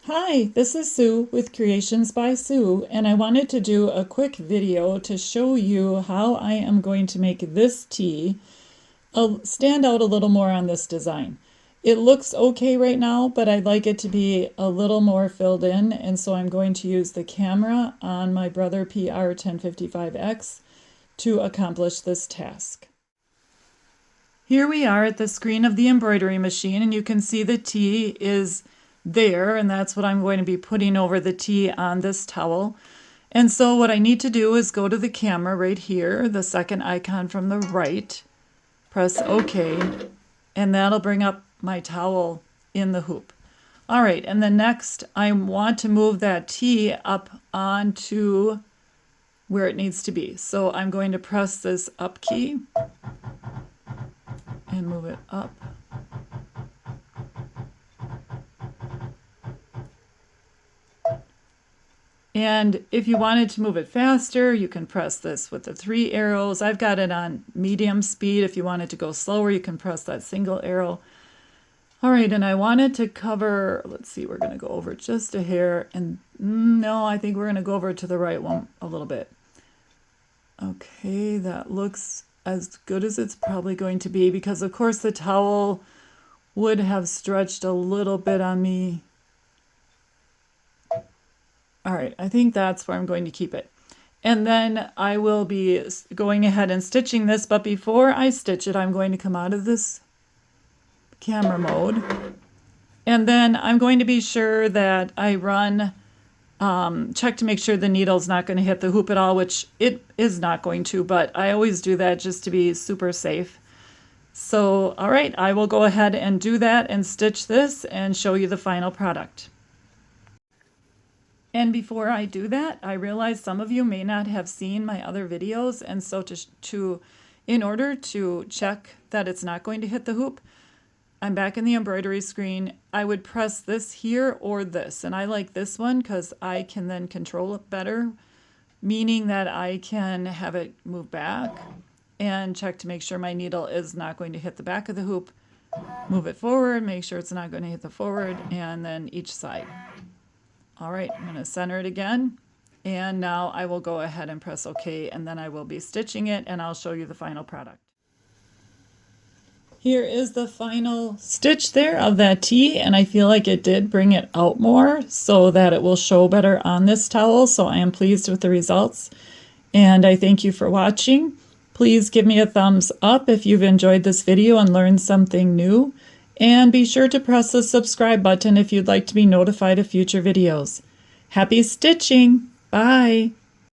Hi, this is Sue with Creations by Sue, and I wanted to do a quick video to show you how I am going to make this tee stand out a little more on this design. It looks okay right now, but I'd like it to be a little more filled in, and so I'm going to use the camera on my Brother PR1055X to accomplish this task. Here we are at the screen of the embroidery machine, and you can see the tee is there, and that's what I'm going to be putting over the tee on this towel. And so what I need to do is go to the camera right here, the second icon from the right, press OK, and that'll bring up my towel in the hoop. All right, and then next I want to move that tee up onto where it needs to be. So I'm going to press this up key and move it up. And if you wanted to move it faster, you can press this with the 3 arrows. I've got it on medium speed. If you wanted to go slower, you can press that single arrow. All right, and I wanted to cover, let's see, we're going to go over just a hair. And no, I think we're going to go over to the right one a little bit. Okay, that looks as good as it's probably going to be because, of course, the towel would have stretched a little bit on me. All right, I think that's where I'm going to keep it. And then I will be going ahead and stitching this, but before I stitch it, I'm going to come out of this camera mode. And then I'm going to be sure that I run, check to make sure the needle's not going to hit the hoop at all, which it is not going to, but I always do that just to be super safe. So, all right, I will go ahead and do that and stitch this and show you the final product. And before I do that, I realize some of you may not have seen my other videos, and so in order to check that it's not going to hit the hoop, I'm back in the embroidery screen. I would press this here or this, and I like this one because I can then control it better, meaning that I can have it move back and check to make sure my needle is not going to hit the back of the hoop, move it forward, make sure it's not going to hit the forward, and then each side. All right, I'm going to center it again, and now I will go ahead and press OK, and then I will be stitching it, and I'll show you the final product. Here is the final stitch there of that tee, and I feel like it did bring it out more so that it will show better on this towel, so I am pleased with the results, and I thank you for watching. Please give me a thumbs up if you've enjoyed this video and learned something new. And be sure to press the subscribe button if you'd like to be notified of future videos. Happy stitching! Bye!